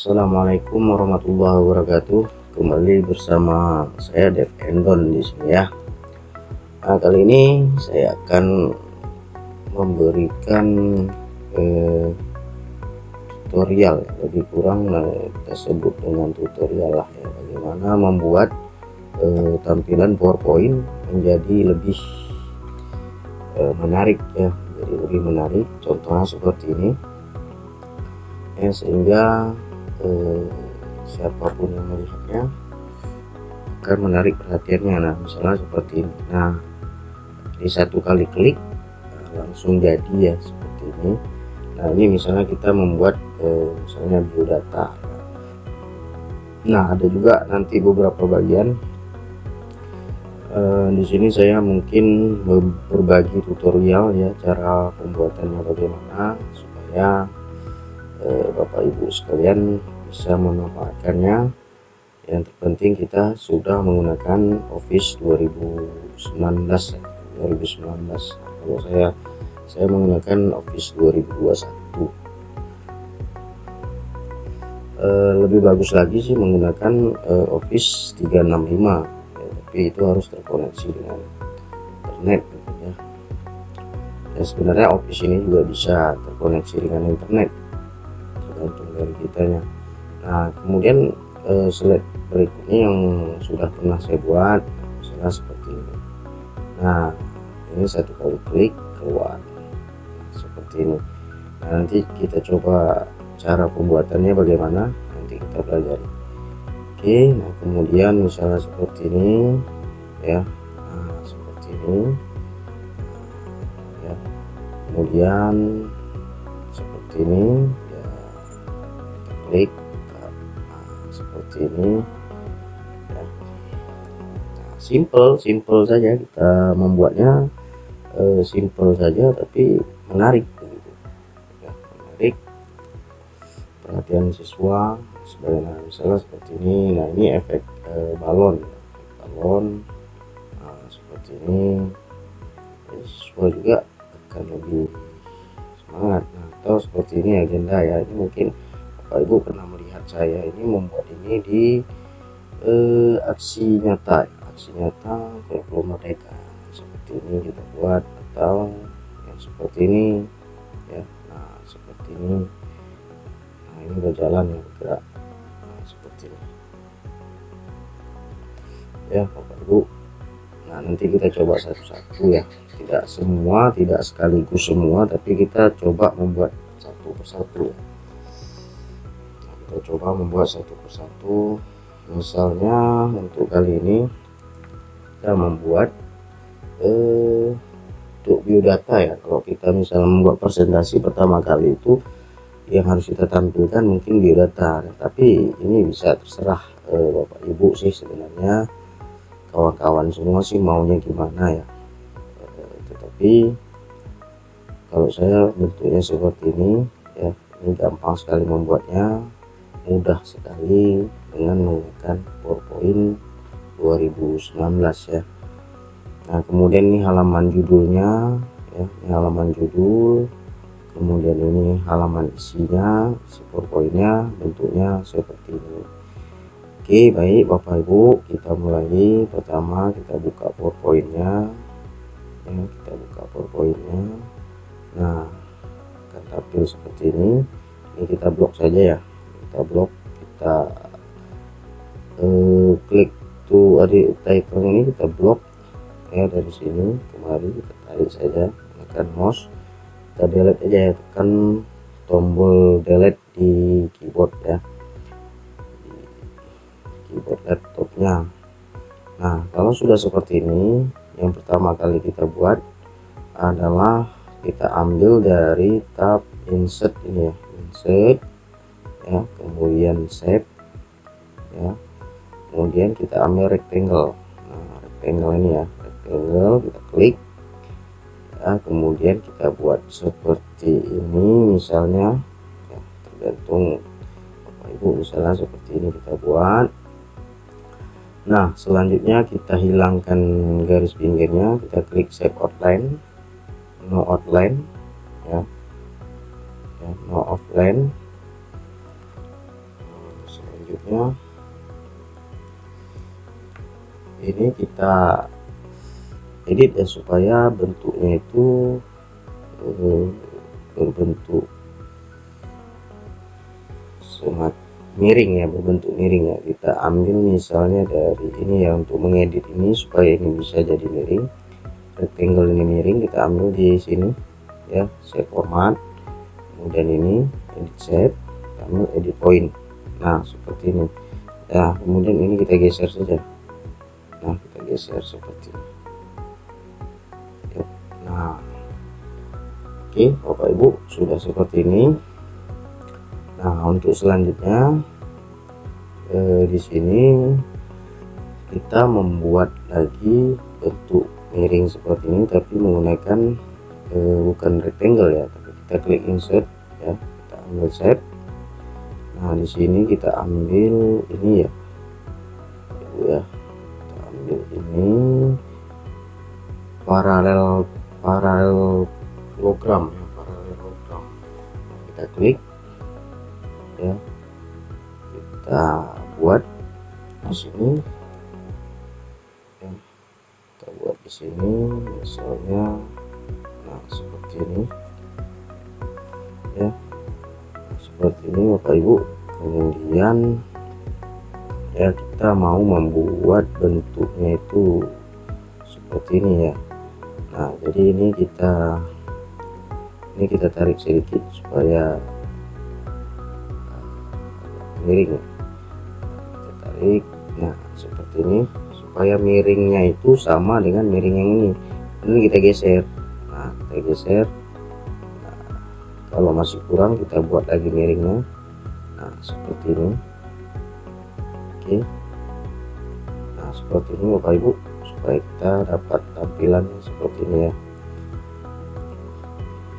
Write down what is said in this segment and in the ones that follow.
Assalamualaikum warahmatullahi wabarakatuh. Kembali bersama saya Dev Endon di sini ya. Nah, kali ini saya akan memberikan tutorial, lebih kurang kita sebut dengan tutorial lah ya, bagaimana membuat tampilan PowerPoint menjadi lebih menarik ya, jadi lebih menarik. Contohnya seperti ini ya, sehingga siapapun yang melihatnya akan menarik perhatiannya. Nah, misalnya seperti ini. Nah, di satu kali klik langsung jadi ya seperti ini. Nah, ini misalnya kita membuat misalnya biodata. Nah, ada juga nanti beberapa bagian di sini saya mungkin berbagi tutorial ya, cara pembuatannya bagaimana supaya Bapak Ibu sekalian bisa memanfaatkannya. Yang terpenting kita sudah menggunakan Office 2019 ya, 2019. Kalau saya menggunakan Office 2021. Lebih bagus lagi sih menggunakan Office 365 ya, tapi itu harus terkoneksi dengan internet ya. Dan sebenarnya Office ini juga bisa terkoneksi dengan internet, tergantung dari kitanya. Nah, kemudian slide berikutnya yang sudah pernah saya buat misalnya seperti ini. Nah, ini satu kali klik keluar seperti ini. Nah, nanti kita coba cara pembuatannya bagaimana, nanti kita pelajari. Oke, nah kemudian misalnya seperti ini ya, nah seperti ini ya, kemudian seperti ini ya, kita klik seperti ini ya. Nah, simple saja kita membuatnya, simple saja tapi menarik gitu ya, menarik perhatian siswa sebagaimana misalnya seperti ini. Nah, ini efek balon. Nah, seperti ini ya, siswa juga akan lebih semangat. Nah, atau seperti ini agenda ya, ini mungkin Bapak Ibu pernah melihat saya ini membuat ini di aksi nyata kurikulum merdeka seperti ini kita buat, atau yang seperti ini ya. Nah, seperti ini. Nah, ini berjalan ya, bergerak. Nah, seperti ini ya Bapak Ibu. Nah, nanti kita coba satu-satu ya, tidak sekaligus semua, tapi kita coba membuat satu persatu. Nah, kita coba membuat satu persatu. Misalnya untuk kali ini kita membuat untuk biodata ya. Kalau kita misalnya membuat presentasi pertama kali itu yang harus kita tampilkan mungkin biodata, tapi ini bisa terserah Bapak Ibu sih sebenarnya, kawan-kawan semua sih maunya gimana ya. Tetapi kalau saya bentuknya seperti ini ya, ini gampang sekali membuatnya, mudah sekali dengan menggunakan PowerPoint 2019 ya. Nah, kemudian ini halaman judulnya ya, ini halaman judul, kemudian ini halaman isinya, isi PowerPoint-nya bentuknya seperti ini. Oke, baik Bapak Ibu, kita mulai. Pertama kita buka PowerPoint-nya ya, kita buka PowerPoint-nya. Nah, akan tampil seperti ini. Ini kita blok saja ya, kita blok, kita klik to edit title, ini kita blok ya, dari sini kemari kita tarik saja, tekan mouse, kita delete aja ya, tekan tombol delete di keyboard ya, di keyboard laptopnya. Nah, kalau sudah seperti ini, yang pertama kali kita buat adalah kita ambil dari tab insert ini ya, insert ya, kemudian shape ya, kemudian kita ambil rectangle. Nah, rectangle ini ya, rectangle kita klik ya, kemudian kita buat seperti ini misalnya ya, tergantung Bapak Ibu, misalnya seperti ini kita buat. Nah, selanjutnya kita hilangkan garis pinggirnya, kita klik save outline, no outline ya, no outline. selanjutnya ini kita edit ya, supaya bentuknya itu berbentuk sangat miring ya, berbentuk miring ya. Kita ambil misalnya dari ini ya, untuk mengedit ini supaya ini bisa jadi miring, rectangle ini miring, kita ambil di sini ya, shape format, kemudian ini edit shape, kita ambil edit point. Nah seperti ini ya, kemudian ini kita geser saja. Nah kita geser seperti ini ya. Nah oke Bapak Ibu, sudah seperti ini. Nah untuk selanjutnya di sini kita membuat lagi bentuk miring seperti ini, tapi menggunakan bukan rectangle ya, tapi kita klik insert ya, kita ambil shape. Nah di sini kita ambil ini ya, kita ambil ini parallelogram ya, parallelogram. Kita klik ya, kita buat di sini ya, kita buat di sini misalnya, nah seperti ini ya, seperti ini Bapak Ibu. Kemudian ya kita mau membuat bentuknya itu seperti ini ya. Nah jadi ini kita tarik sedikit supaya miring, kita tarik. Nah seperti ini supaya miringnya itu sama dengan miring yang ini kita geser. Nah kita geser. Nah, kalau masih kurang kita buat lagi miringnya. Nah seperti ini. Oke. Nah seperti ini Bapak Ibu, supaya kita dapat tampilan seperti ini ya.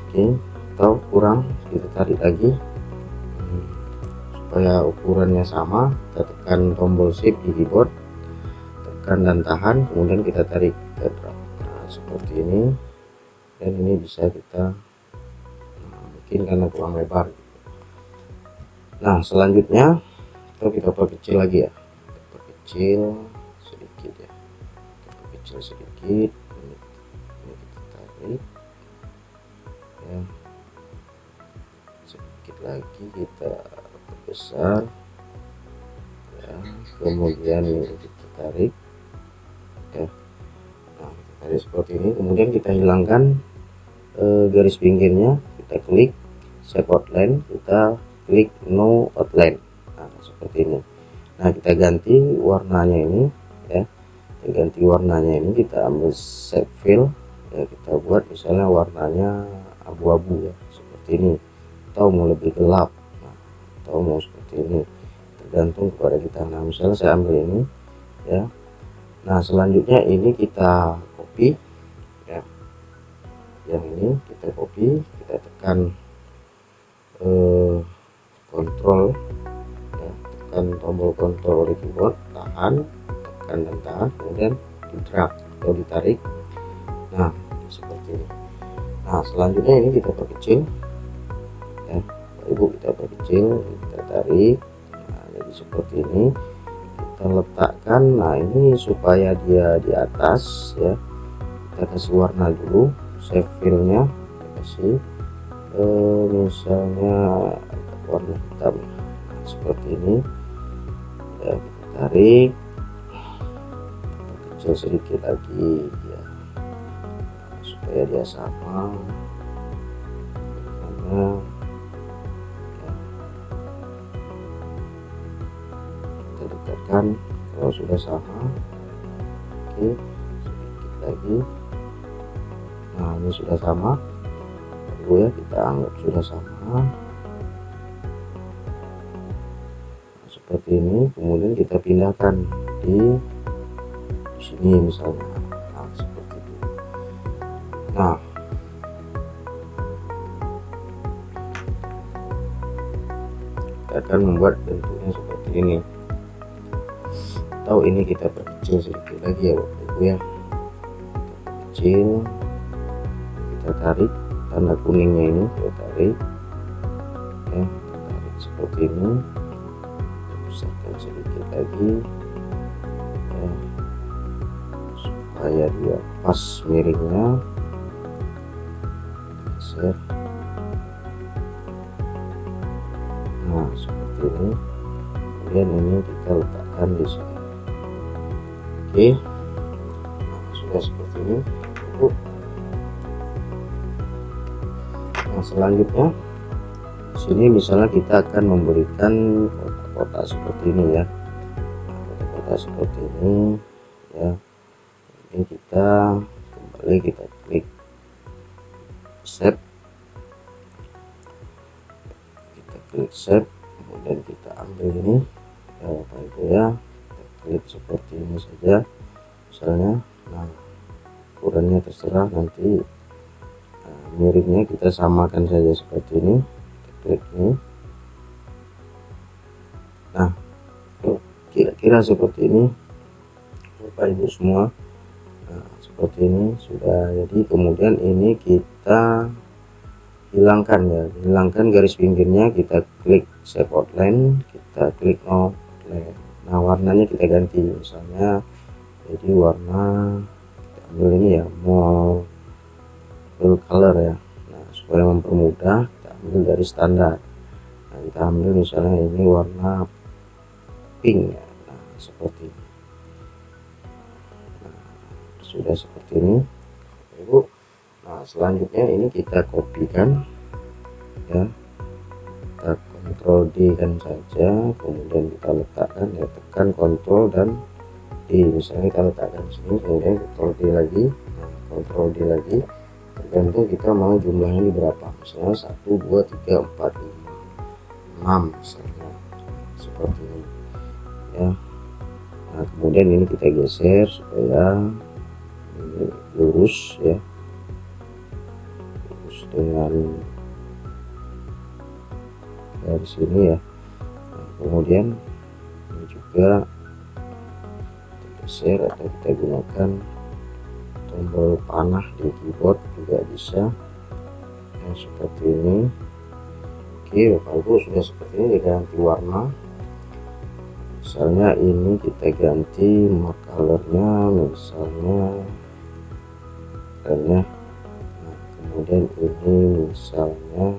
Oke, atau kurang kita tarik lagi supaya ukurannya sama. Kita tekan tombol shift di keyboard, tekan dan tahan, kemudian kita tarik ke drag. Nah seperti ini, dan ini bisa kita mungkin karena kurang lebar. Nah selanjutnya kita perkecil lagi ya, kita perkecil sedikit ya, kita perkecil sedikit. Ini kita tarik ya, sedikit lagi kita perbesar ya, kemudian ini kita tarik ya. Nah kita tarik seperti ini, kemudian kita hilangkan garis pinggirnya, kita klik shape outline, kita klik no outline. Nah seperti ini. Nah kita ganti warnanya ini ya, kita ganti warnanya ini, kita ambil shape fill ya, kita buat misalnya warnanya abu-abu ya, seperti ini, atau mau lebih gelap, nah, atau mau seperti ini, tergantung kepada kita. Nah misalnya saya ambil ini ya. Nah selanjutnya ini kita copy ya, yang ini kita copy, kita tekan kontrol ya, tekan tombol kontrol di keyboard, tahan, tekan dan tahan, kemudian di drag atau ditarik. Nah seperti ini. Nah selanjutnya ini kita perkecil ya Bapak Ibu, kita perkecil, kita tarik. Nah jadi seperti ini kita letakkan. Nah ini supaya dia di atas ya, kita kasih warna dulu, shape fill-nya kita kasih misalnya warna hitam. Nah, seperti ini ya, kita tarik, kita kecil sedikit lagi ya, supaya dia sama karena ya, kita dekatkan kalau sudah sama. Oke, sedikit lagi. Nah ini sudah sama dulu ya, kita anggap sudah sama. Nah, seperti ini, kemudian kita pindahkan di sini misalnya. Nah seperti itu. Nah kita akan membuat bentuknya seperti ini, atau ini kita perkecil sedikit lagi ya Bapak Ibu ya, kita perkecil, kita tarik tanda kuningnya ini, kita tarik ya, kita tarik seperti ini, besarkan sedikit lagi ya, supaya dia pas miringnya. Geser. Nah seperti ini, kemudian ini kita letakkan di sini. Oke, nah, sudah seperti ini. Nah selanjutnya di sini misalnya kita akan memberikan kotak-kotak seperti ini ya, kotak-kotak seperti ini ya. Ini kita kembali, kita klik save, kemudian kita ambil ini ya Bapak Ibu ya, kita klik seperti ini saja misalnya. Nah ukurannya terserah, nanti miringnya kita samakan saja seperti ini, kita klik ini. Nah kira-kira seperti ini Bapak Ibu semua. Nah seperti ini sudah jadi. Kemudian ini kita hilangkan ya, hilangkan garis pinggirnya, kita klik save outline, kita klik no outline. Nah warnanya kita ganti, misalnya jadi warna, kita ambil ini ya, more full color ya. Nah supaya mempermudah kita ambil dari standar. Nah kita ambil misalnya ini warna pink ya. Nah seperti ini. Nah, sudah seperti ini Ibu. Nah selanjutnya ini kita kopikan ya, kita Ctrl D kan saja, kemudian kita letakkan ya, tekan Ctrl dan D, misalnya kita letakkan sini, kemudian Ctrl D lagi, nah, Ctrl D lagi, tergantung kita mau jumlahnya berapa, misalnya 1 2 3 4 5 6 misalnya seperti ini ya. Nah kemudian ini kita geser supaya ini lurus ya, lurus dengan dari sini ya. Nah, kemudian ini juga kita geser atau kita gunakan tombol panah di keyboard juga bisa ya, seperti ini. Oke Bapak Ibu, sudah seperti ini. Diganti warna, misalnya ini kita ganti mark colornya, misalnya nah, kemudian ini misalnya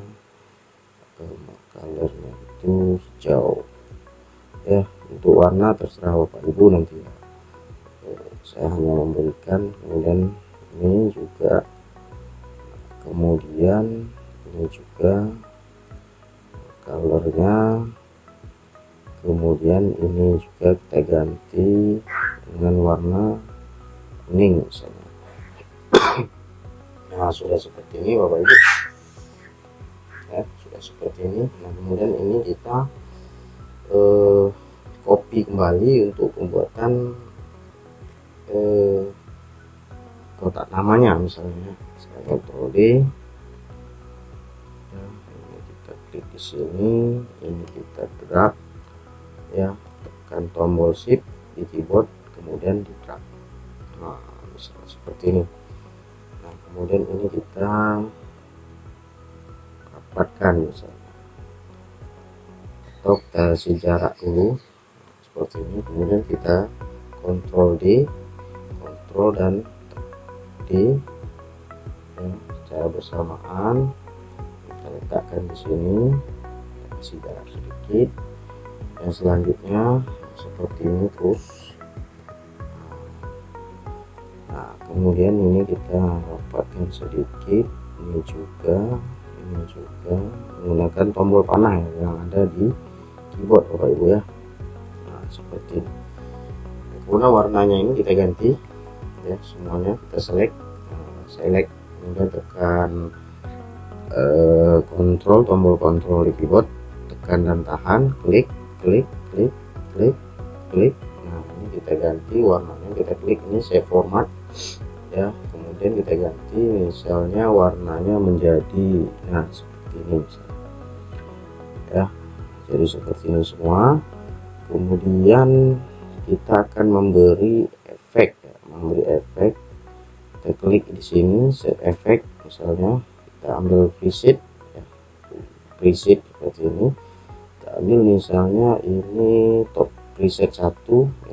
colornya itu hijau ya. Untuk warna terserah Bapak Ibu nanti ya, saya hanya memberikan. Kemudian ini juga, kemudian ini juga colornya, kemudian ini juga kita ganti dengan warna kuning misalnya. Nah sudah seperti ini Bapak Ibu ya, sudah seperti ini. Nah kemudian ini kita copy kembali untuk pembuatan kotak namanya, misalnya saya Ctrl D ya, ini kita klik di sini, ini kita drag ya, tekan tombol shift di keyboard, kemudian di drag. Nah misalnya seperti ini. Nah kemudian ini kita rapatkan misalnya, atau kita kasih jarak dulu seperti ini. Kemudian kita Ctrl D, Ctrl dan D ya, secara bersamaan kita letakkan di sini, kita kasih jarak sedikit. Dan selanjutnya seperti ini terus. Nah kemudian ini kita rapatkan sedikit, ini juga menggunakan tombol panah ya, yang ada di keyboard Bapak Ibu ya. Nah seperti ini. Kemudian warnanya ini kita ganti ya, semuanya kita select, kemudian tekan tombol kontrol di keyboard, tekan dan tahan, klik. Nah ini kita ganti warnanya, kita klik ini save format ya, kemudian kita ganti misalnya warnanya menjadi, nah seperti ini misalnya ya, jadi seperti ini semua. Kemudian kita akan memberi efek ya, kita klik di sini set efek, misalnya kita ambil preset ya, preset seperti ini, kita ambil misalnya ini top preset 1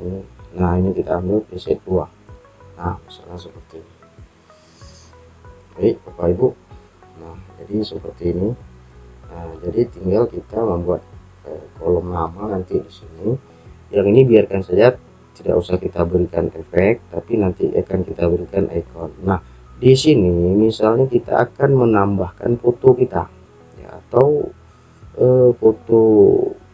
ini. Nah ini kita ambil preset 2. Nah misalnya seperti ini. Baik Bapak Ibu, nah jadi seperti ini. Nah jadi tinggal kita membuat kolom nama nanti di sini. Yang ini biarkan saja, tidak usah kita berikan efek, tapi nanti akan kita berikan icon. Nah di sini misalnya kita akan menambahkan foto kita ya, atau foto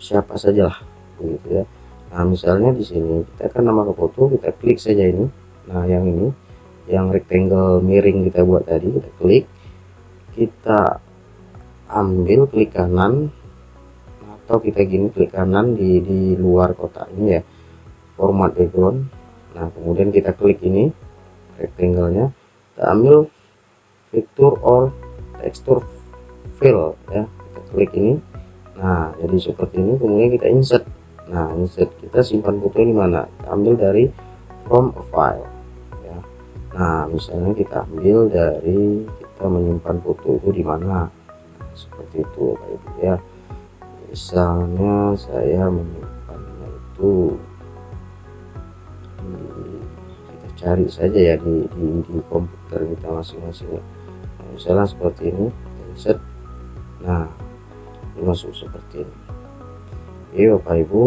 siapa sajalah begitu ya. Nah misalnya di sini kita akan nambah foto, kita klik saja ini. Nah yang ini yang rectangle miring kita buat tadi, kita klik, kita ambil klik kanan, atau kita gini klik kanan di luar kotak ini ya, format background. Nah kemudian kita klik ini rectangle-nya, kita ambil vector or texture fill ya, kita klik ini. Nah jadi seperti ini, kemudian kita insert. Nah insert, kita simpan foto di mana, kita ambil dari from a file ya. Nah misalnya kita ambil dari, kita menyimpan foto itu di mana, nah, seperti itu Bapak Ibu ya. Misalnya saya menyimpannya itu kita cari saja ya di komputer kita masing-masing. Nah, misalnya seperti ini, insert. Nah ini masuk seperti ini. Oke Bapak Ibu.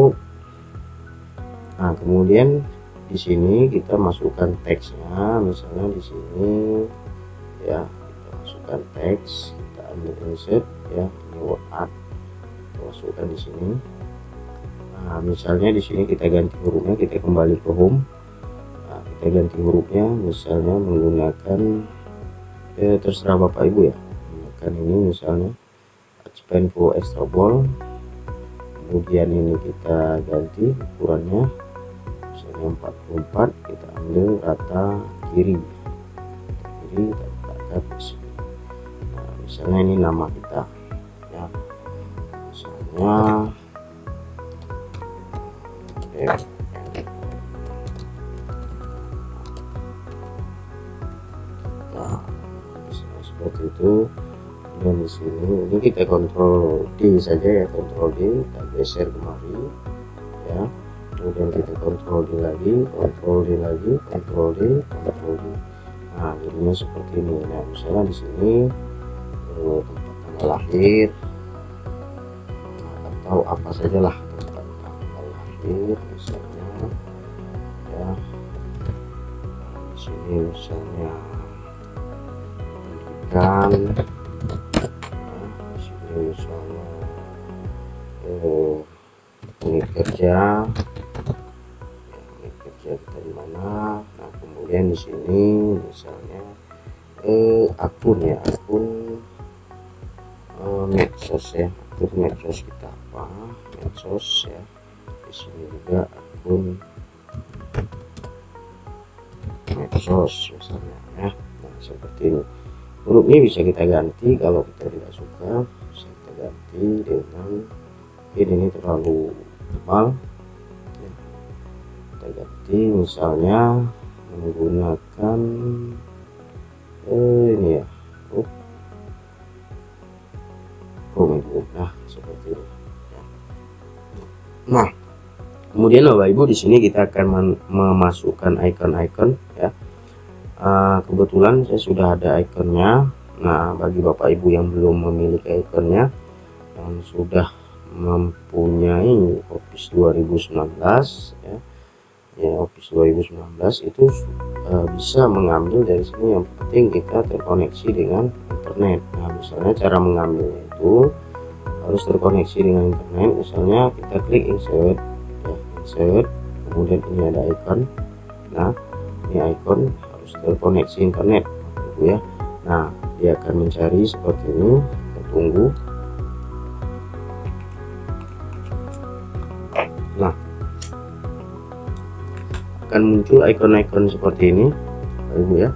Nah kemudian di sini kita masukkan teksnya, misalnya di sini ya, kita masukkan teks, kita ambil insert ya, ini word art, kita masukkan di sini. Nah misalnya di sini kita ganti hurufnya, kita kembali ke home. Nah kita ganti hurufnya, misalnya menggunakan terserah Bapak Ibu ya, menggunakan ini misalnya Pen Pro Extra Bold. Kemudian ini kita ganti ukurannya misalnya 44, kita ambil rata kiri, kita letakkan di sini. Nah misalnya ini nama kita ya, misalnya nah misalnya seperti itu. Dan di sini ini kita kontrol D saja ya, kontrol D, kita geser kemari ya. Kemudian kita kontrol D lagi, kontrol D lagi, kontrol D, kontrol D. Nah jadinya seperti ini. Nah misalnya di sini tempat tanggal lahir, nah, atau apa sajalah tempat tanggal lahir misalnya ya. Nah, di sini misalnya pendidikan, misalnya unit kerja ya, unit kerja kita di mana. Nah kemudian di sini misalnya akun ya, akun medsos ya, akun medsos kita apa, medsos ya. Di sini juga akun medsos misalnya ya. Nah seperti ini. Huruf ini bisa kita ganti, kalau kita tidak suka bisa kita ganti dengan ini terlalu tebal ya. Kita ganti misalnya menggunakan ini ya, nah seperti ini ya. Nah kemudian Bapak Ibu di sini kita akan memasukkan icon-icon ya. Kebetulan saya sudah ada ikonnya. Nah bagi Bapak Ibu yang belum memiliki ikonnya, yang sudah mempunyai Office 2019 ya, Office 2019 itu bisa mengambil dari sini. Yang penting kita terkoneksi dengan internet. Nah misalnya cara mengambilnya itu harus terkoneksi dengan internet. Misalnya kita klik insert ya, insert, kemudian ini ada icon. Nah ini icon terkoneksi internet ya. Nah dia akan mencari seperti ini, kita tunggu. Nah akan muncul icon-icon seperti ini Ibu ya.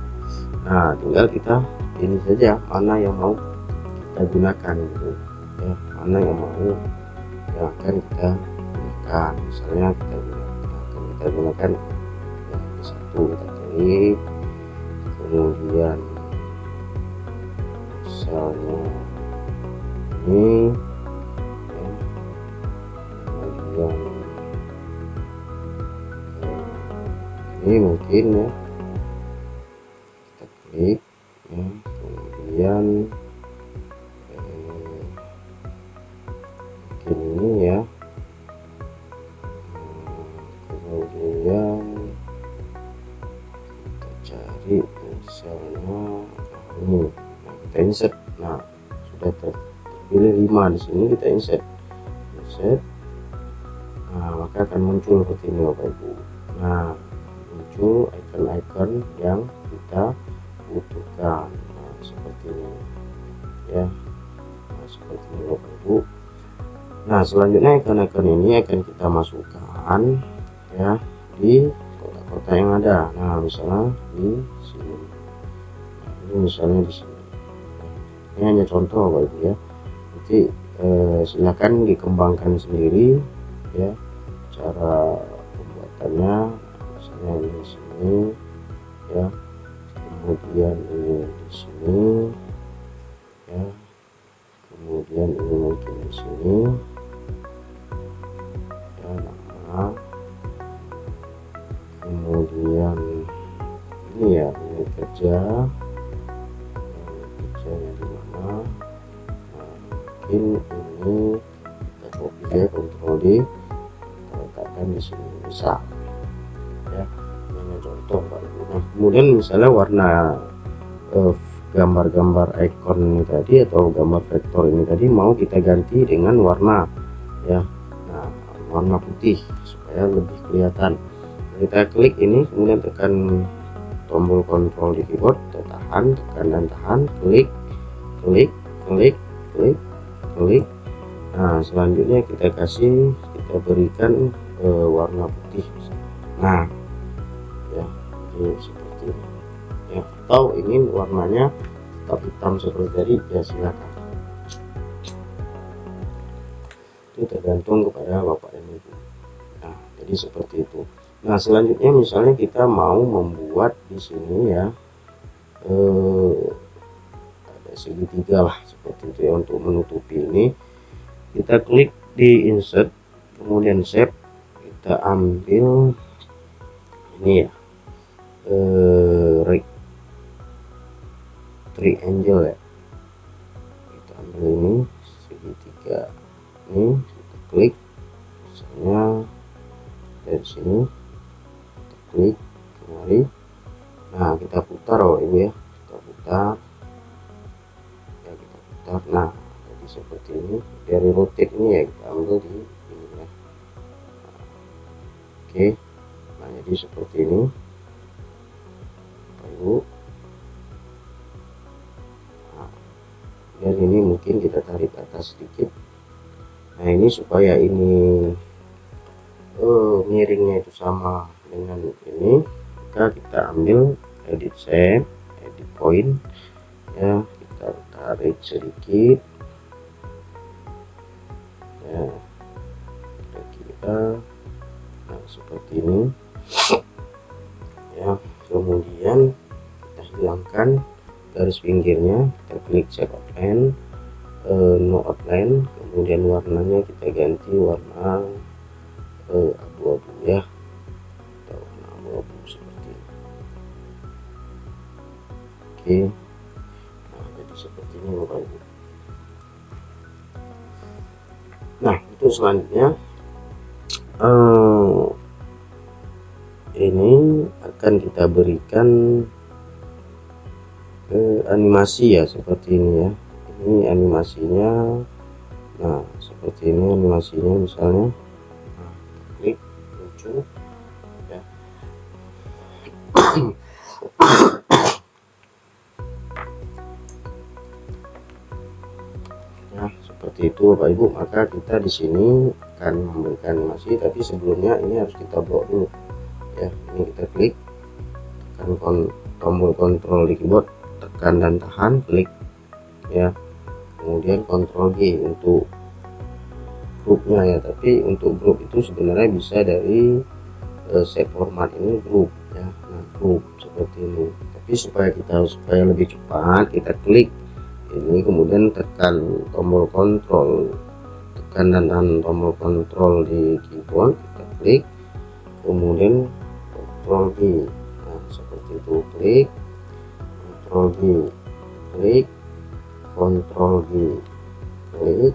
Nah tinggal kita ini saja mana yang mau kita gunakan gitu ya, mana yang mau yang akan kita gunakan. Misalnya kita gunakan ya, satu, kita klik, kemudian misalnya ini ya, mungkin ya, kita klik ya, kemudian mungkin ini ya, kemudian kita cari misalnya ini, nah kita insert. Nah sudah terpilih 5 di sini, kita insert. Nah maka akan muncul seperti ini Bapak Ibu. Nah muncul icon-icon yang kita butuhkan. Nah seperti ini ya, nah seperti ini Bapak Ibu. Nah selanjutnya icon-icon ini akan kita masukkan ya di kotak-kotak yang ada. Nah misalnya di sini, nah, ini misalnya di sini. Ini hanya contoh Bapak Ibu ya, nanti silakan dikembangkan sendiri ya cara pembuatannya. Misalnya ini di sini ya, kemudian ini di sini ya, kemudian ini mungkin di sini ya, nama, kemudian ini ya, ini kerjanya di mana. Nah, mungkin ini kita copy ya, Ctrl D, kita letakkan di sini bisa ya. Ini contoh Pak Ibu. Nah kemudian misalnya warna gambar-gambar icon ini tadi atau gambar vektor ini tadi mau kita ganti dengan warna ya, nah warna putih supaya lebih kelihatan. Kita klik ini, kemudian tekan tombol kontrol di keyboard, tekan dan tahan, klik. Nah selanjutnya kita berikan warna putih. Nah ya, ini seperti ini ya, atau ingin warnanya tetap hitam seperti tadi ya silakan, itu tergantung kepada Bapak dan Ibu. Nah jadi seperti itu. Nah selanjutnya misalnya kita mau membuat di sini ya ada segitiga lah seperti itu ya, untuk menutupi ini kita klik di insert, kemudian shape, kita ambil ini ya, triangle ya, kita ambil ini segitiga ini, kita klik misalnya dari sini, kita klik kemari. Nah kita putar Ibu ya, kita putar ya, kita putar. Nah jadi seperti ini, dari rotate ini ya kita ambil di ini ya. Oke, nah jadi seperti ini Bapak Ibu. Nah, dari ini mungkin kita tarik ke atas sedikit. Nah ini supaya ini miringnya itu sama dengan ini, maka kita ambil edit shape, edit point ya, kita tarik sedikit ya, kira-kira nah seperti ini ya. Kemudian kita hilangkan garis pinggirnya, kita klik shape outline, no outline, kemudian warnanya kita ganti warna abu-abu ya, atau warna abu-abu seperti ini. Oke, nah jadi seperti ini Bapak Ibu. Nah itu selanjutnya ini akan kita berikan animasi ya, seperti ini ya. Ini animasinya, nah seperti ini animasinya misalnya. Nah, klik lucu ya. Nah seperti itu Bapak Ibu. Maka kita di sini akan memberikan animasi, tapi sebelumnya ini harus kita blok dulu ya. Ini kita klik, tekan tombol kontrol di keyboard, tekan dan tahan, klik ya, kemudian kontrol G untuk grupnya ya. Tapi untuk grup itu sebenarnya bisa dari shape format ini grup ya. Nah grup seperti ini, tapi supaya lebih cepat, kita klik ini, kemudian tekan tombol kontrol, tekan dan tahan tombol kontrol di keyboard, kita klik, kemudian Ctrl G. Nah seperti itu, klik Ctrl G, klik Ctrl G, klik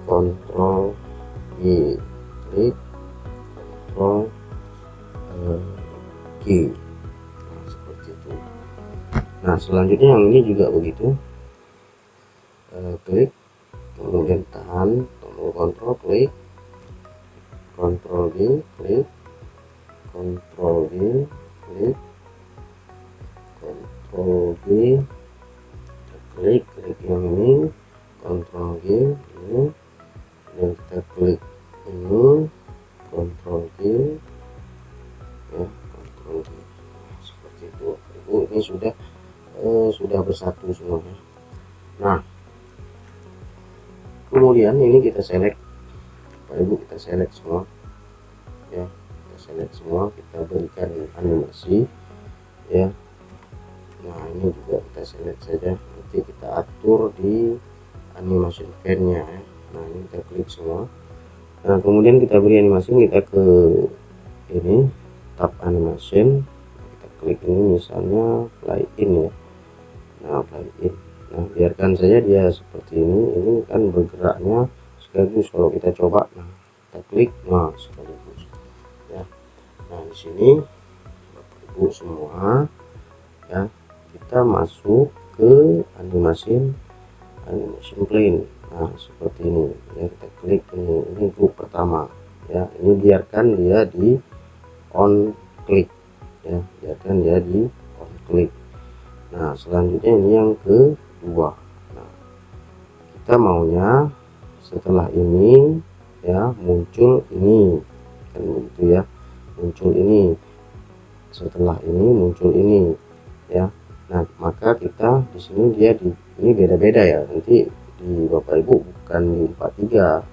Ctrl G, klik Ctrl G. Nah seperti itu. Nah selanjutnya yang ini juga begitu, klik kemudian tahan tombol kontrol, klik Ctrl G, klik Ctrl G, klik Ctrl G, klik yang ini Ctrl G ini, dan kita klik ini Ctrl G ya, Ctrl G. Nah, seperti itu. Ini sudah bersatu semuanya. Nah kemudian ini kita select, Bapak Ibu, kita select semua ya, kita select semua, kita berikan animasi ya. Nah ini juga kita select saja, nanti kita atur di animation fan nya ya. Nah ini kita klik semua. Nah kemudian kita beri animasi, kita ke ini tab animation, kita klik ini misalnya play in ya. Nah play in, nah biarkan saja dia seperti ini kan bergeraknya sekaligus. Kalau kita coba, nah kita klik, nah sekaligus ya. Nah di sini Bapak Ibu semua ya, kita masuk ke animation plane. Nah seperti ini ya, kita klik ini grup pertama ya, ini biarkan dia di on klik ya, biarkan dia di on klik. Nah selanjutnya ini yang kedua. Nah kita maunya setelah ini ya muncul ini kan begitu ya, muncul ini, setelah ini muncul ini ya. Nah maka kita di sini dia ini beda-beda ya, nanti di Bapak Ibu bukan di 43,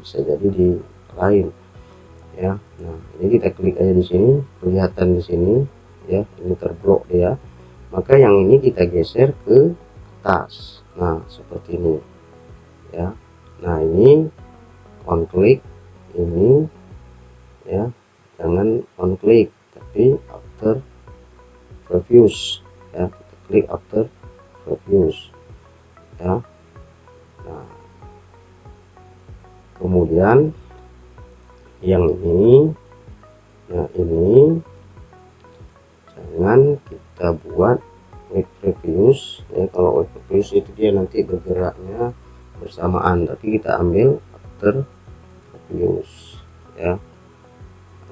bisa jadi di lain ya. Nah ini kita klik aja di sini, kelihatan di sini ya, ini terblok ya. Maka yang ini kita geser ke atas, nah seperti ini ya. Nah ini on klik ini ya, jangan on klik tapi after previews ya, kita klik after previews ya. Nah kemudian yang ini, nah ini jangan kita buat web previews ya. Kalau web previews itu dia nanti bergeraknya bersamaan, tapi kita ambil after previews ya.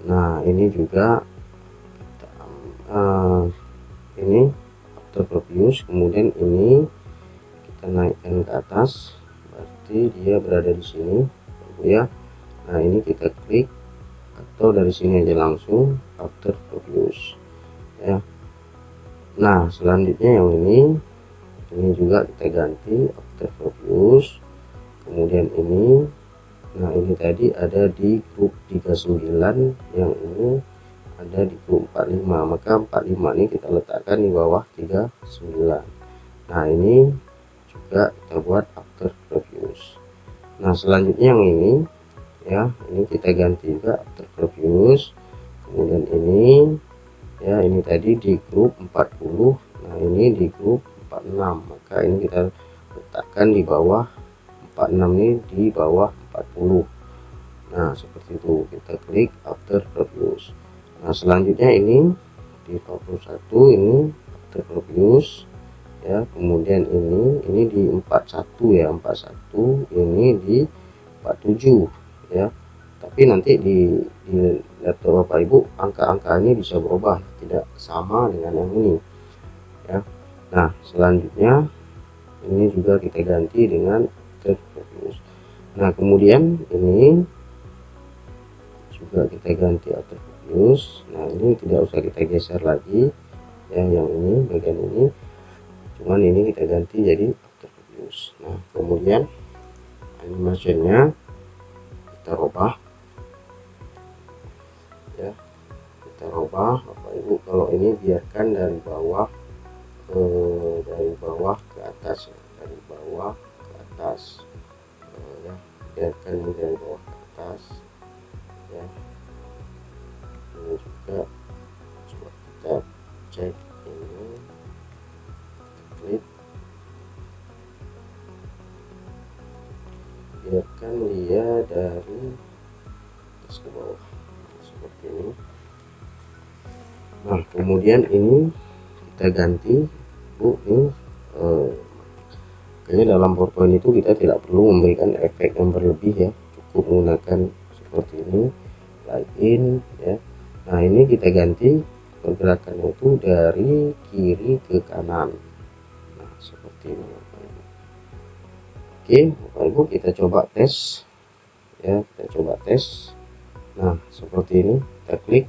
Nah ini juga kita ini after previews, kemudian ini kita naikkan ke atas, berarti dia berada di sini ya. Nah ini kita klik atau dari sini aja langsung after previews ya. Nah selanjutnya yang ini juga kita ganti after previews, kemudian ini, nah ini tadi ada di grup 39, yang ini ada di grup 45, maka 45 ini kita letakkan di bawah 39. Nah ini juga kita buat after previews. Nah selanjutnya yang ini ya, ini kita ganti juga after previews, kemudian ini ya, ini tadi di grup 40, nah ini di grup 46, maka ini kita letakkan di bawah 46, ini di bawah 40. Nah seperti itu, kita klik after previews. Nah selanjutnya ini di 41, ini after previews ya, kemudian ini di 41 ya, 41 ini di 47 ya. Tapi nanti di laptop Bapak Ibu angka-angka ini bisa berubah, tidak sama dengan yang ini ya. Nah selanjutnya ini juga kita ganti dengan after previews. Nah kemudian ini juga kita ganti after previews. Nah ini tidak usah kita geser lagi ya, yang ini bagian ini, cuman ini kita ganti jadi after previews. Nah kemudian animasinya kita rubah ya, kita rubah Bapak Ibu. Kalau ini biarkan dari bawah ke atas ya, dari bawah ke atas ya, biarkan ini dari bawah ke atas ya. Ini juga kita cek ini, klik, biarkan dia dari atas ke bawah seperti ini. Nah kemudian ini kita ganti ini kayaknya dalam PowerPoint itu kita tidak perlu memberikan efek yang berlebih ya, cukup menggunakan seperti ini, like in ya. Nah ini kita ganti pergerakannya itu dari kiri ke kanan, nah seperti ini. Oke Bapak Ibu, kita coba tes ya, kita coba tes. Nah seperti ini, kita klik.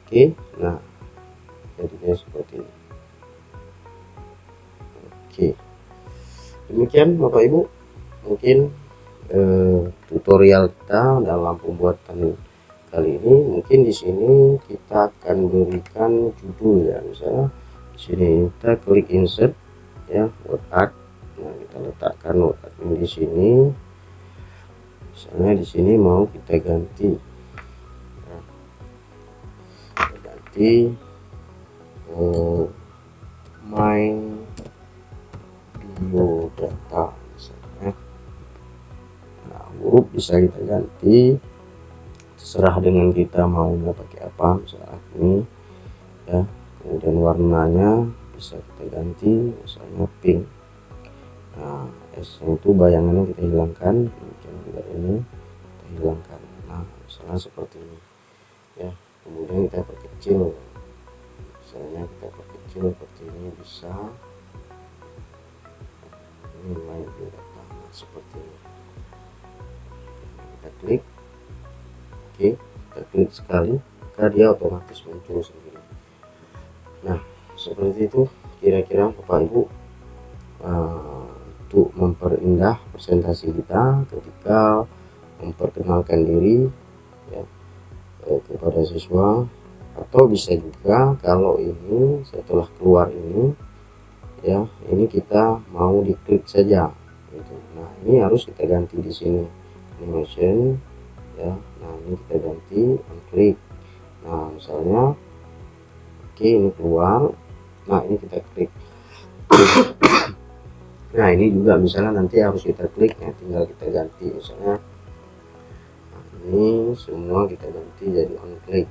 Oke, nah jadinya seperti ini. Oke, demikian Bapak Ibu mungkin tutorial kita dalam pembuatan kali ini. Mungkin di sini kita akan berikan judul ya, misalnya di sini kita klik insert ya, word art. Nah kita letakkan word art ini di sini, misalnya di sini mau kita ganti ya, kita ganti my biodata misalnya. Nah huruf bisa kita ganti terserah dengan kita maunya pakai apa, misalnya ini ya. Kemudian warnanya bisa kita ganti misalnya pink. Nah S itu bayangannya kita hilangkan, kemudian juga ini kita hilangkan. Nah misalnya seperti ini ya. Kemudian kita perkecil, misalnya kita perkecil seperti ini bisa. Ini main biodata seperti ini. Kita klik. Oke, kita klik sekali maka dia otomatis muncul sendiri. Nah seperti itu kira-kira Bapak Ibu untuk memperindah presentasi kita ketika memperkenalkan diri ya, kepada siswa. Atau bisa juga kalau ini setelah keluar ini ya, ini kita mau diklik saja gitu. Nah ini harus kita ganti di sini animation ya. Nah ini kita ganti on klik. Nah misalnya oke ini keluar, nah ini kita klik. Nah ini juga misalnya nanti harus kita klik ya, tinggal kita ganti misalnya. Nah, ini semua kita ganti jadi on klik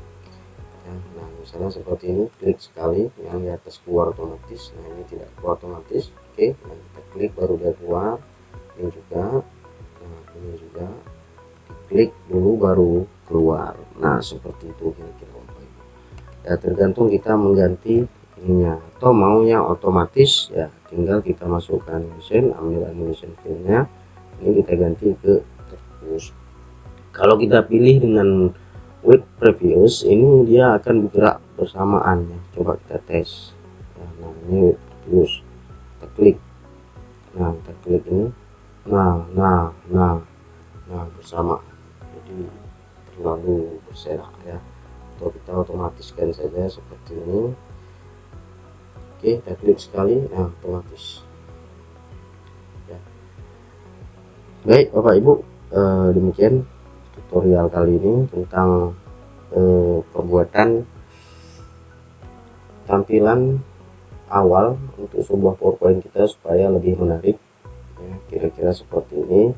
ya. Nah misalnya seperti ini, klik sekali yang di atas keluar otomatis. Nah ini tidak keluar otomatis. Oke, nah kita klik baru dia keluar. Ini juga, nah ini juga diklik dulu baru keluar. Nah seperti itu kira-kira ya, tergantung kita mengganti ininya atau maunya otomatis ya, tinggal kita masukkan animation, ambil animation filenya, ini kita ganti ke terus. Kalau kita pilih dengan with previous, ini dia akan bergerak bersamaan ya. Coba kita tes ya. Nah ini with previous, kita klik, nah kita klik ini, nah bersama, jadi terlalu berserak ya. Atau kita otomatiskan saja seperti ini. Oke, kita klik sekali, nah otomatis ya. Baik Bapak Ibu, demikian tutorial kali ini tentang pembuatan tampilan awal untuk sebuah PowerPoint kita supaya lebih menarik ya, kira-kira seperti ini.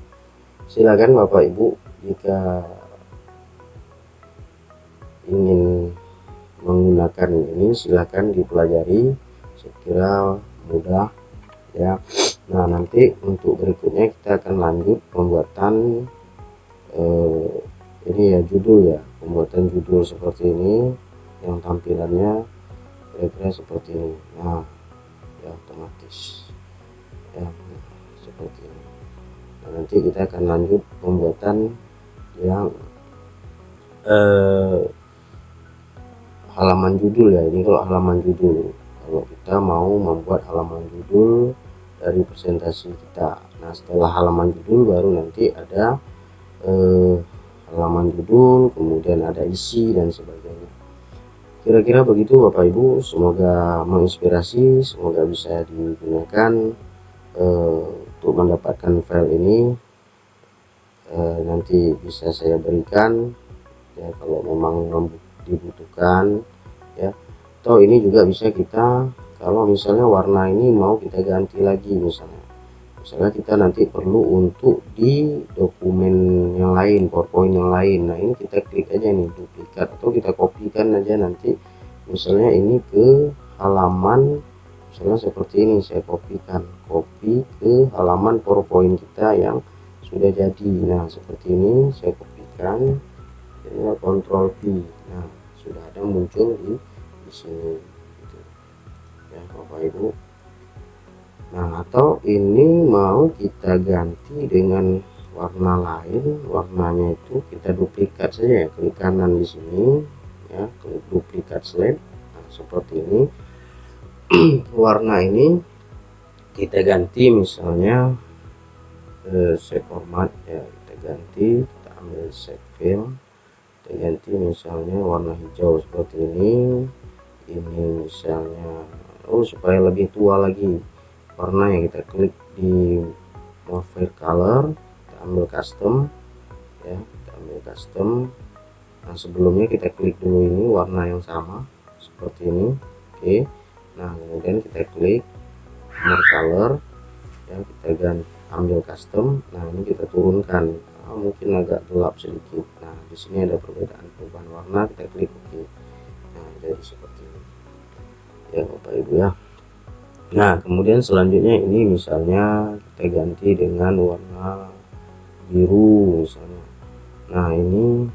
Silakan Bapak Ibu jika ingin menggunakan ini, silakan dipelajari, saya kira mudah ya. Nah nanti untuk berikutnya kita akan lanjut pembuatan ini ya, judul ya, pembuatan judul seperti ini yang tampilannya kira-kira seperti ini. Nah ya otomatis ya, seperti ini. Nah, nanti kita akan lanjut pembuatan yang halaman judul ya. Ini kalau halaman judul, kalau kita mau membuat halaman judul dari presentasi kita. Nah setelah halaman judul baru nanti ada halaman judul, kemudian ada isi dan sebagainya. Kira-kira begitu Bapak Ibu, semoga menginspirasi, semoga bisa digunakan untuk mendapatkan file ini. Nanti bisa saya berikan ya kalau memang dibutuhkan ya. Atau ini juga bisa kita, kalau misalnya warna ini mau kita ganti lagi, misalnya kita nanti perlu untuk di dokumen yang lain, PowerPoint yang lain. Nah ini kita klik aja nih duplikat, atau kita kopikan aja nanti misalnya ini ke halaman, misalnya seperti ini, saya copy ke halaman PowerPoint kita yang sudah jadi. Nah seperti ini saya kopikan, tinggal Ctrl V. Nah sudah ada muncul di sini gitu ya Bapak Ibu. Nah atau ini mau kita ganti dengan warna lain, warnanya itu kita duplikat saja ya, klik kanan di sini ya, klik duplikat slide. Nah seperti ini. Warna ini kita ganti, misalnya shape format ya, kita ganti, kita ambil shape fill, kita ganti misalnya warna hijau seperti ini misalnya, supaya lebih tua lagi warnanya, kita klik di Morph Color, kita ambil custom ya, kita ambil custom. Nah sebelumnya kita klik dulu ini warna yang sama seperti ini. Oke, nah kemudian kita klik Morph Color ya, kita ganti, ambil custom. Nah ini kita turunkan, mungkin agak gelap sedikit. Nah di sini ada perubahan warna, kita klik OK. Nah jadi seperti ini ya Bapak Ibu ya. Nah kemudian selanjutnya ini misalnya kita ganti dengan warna biru misalnya. Nah ini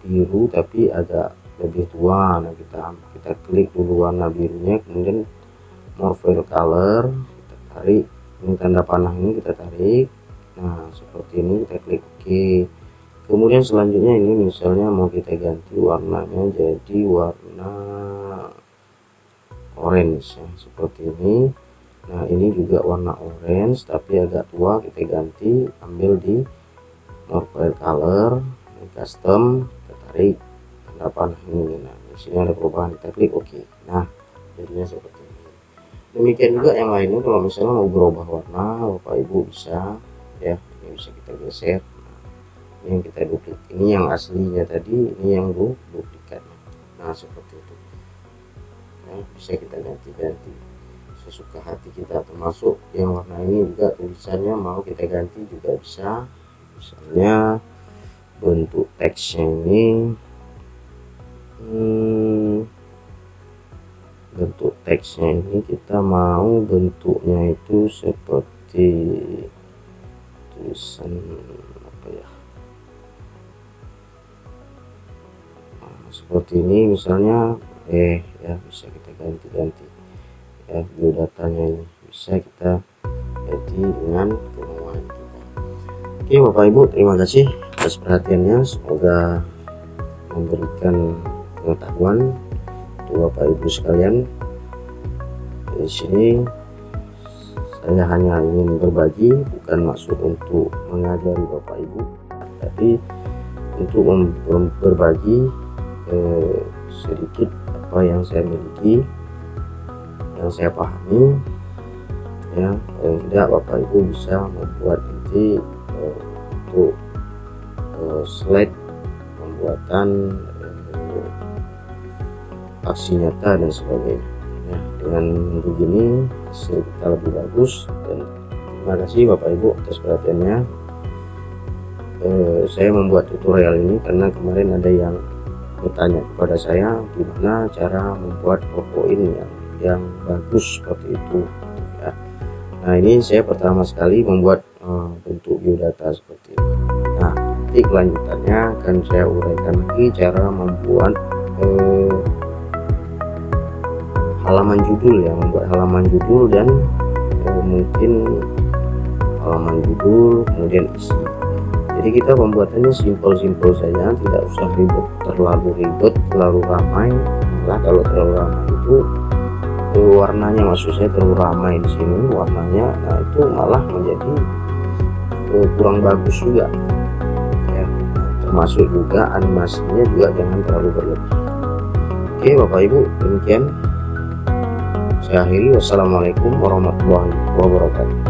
biru tapi agak lebih tua. Nah kita klik dulu warna birunya, kemudian Morph Color, kita tarik ini tanda panah ini, kita tarik. Nah seperti ini, kita klik OK. Kemudian selanjutnya ini misalnya mau kita ganti warnanya jadi warna orange ya, seperti ini. Nah ini juga warna orange tapi agak tua, kita ganti, ambil di Morph Color, custom, kita tarik tanda panah ini. Nah di sini ada perubahan, kita klik OK. Nah jadinya seperti ini. Demikian juga yang lainnya, kalau misalnya mau berubah warna Bapak Ibu bisa ya, ini bisa kita geser. Nah, ini yang kita duplikat, ini yang aslinya tadi, ini yang duplikatnya. Nah seperti itu ya, bisa kita ganti-ganti sesuka hati kita, termasuk yang warna ini juga tulisannya mau kita ganti juga bisa. Misalnya bentuk teksnya ini, bentuk teksnya ini kita mau bentuknya itu seperti tulisan apa ya, nah, seperti ini misalnya ya, bisa kita ganti-ganti ya, biodatanya ini bisa kita ganti dengan kemauan kita. Oke Bapak Ibu, terima kasih atas perhatiannya, semoga memberikan pengetahuan untuk Bapak Ibu sekalian. Di sini saya hanya ingin berbagi, bukan maksud untuk mengajari Bapak Ibu, tapi untuk berbagi sedikit apa yang saya miliki, yang saya pahami ya. Paling tidak Bapak Ibu bisa membuat nanti untuk slide pembuatan aksi nyata dan sebagainya ya. Dengan begini hasil kita lebih bagus, dan terima kasih Bapak Ibu atas perhatiannya. Saya membuat tutorial ini karena kemarin ada yang bertanya kepada saya gimana cara membuat PowerPoint yang bagus seperti itu ya. Nah ini saya pertama sekali membuat bentuk biodata seperti ini. Nah nanti kelanjutannya akan saya uraikan lagi cara membuat halaman judul ya, membuat halaman judul dan mungkin halaman judul kemudian isi. Jadi kita pembuatannya simpel-simpel saja, tidak usah terlalu ribet, terlalu ramai. Nah kalau terlalu ramai itu warnanya, maksud saya terlalu ramai di sini warnanya, nah itu malah menjadi kurang bagus juga ya. Termasuk juga animasinya juga jangan terlalu berlebih. Oke Bapak Ibu, demikian saya akhiri. Wassalamualaikum warahmatullahi wabarakatuh.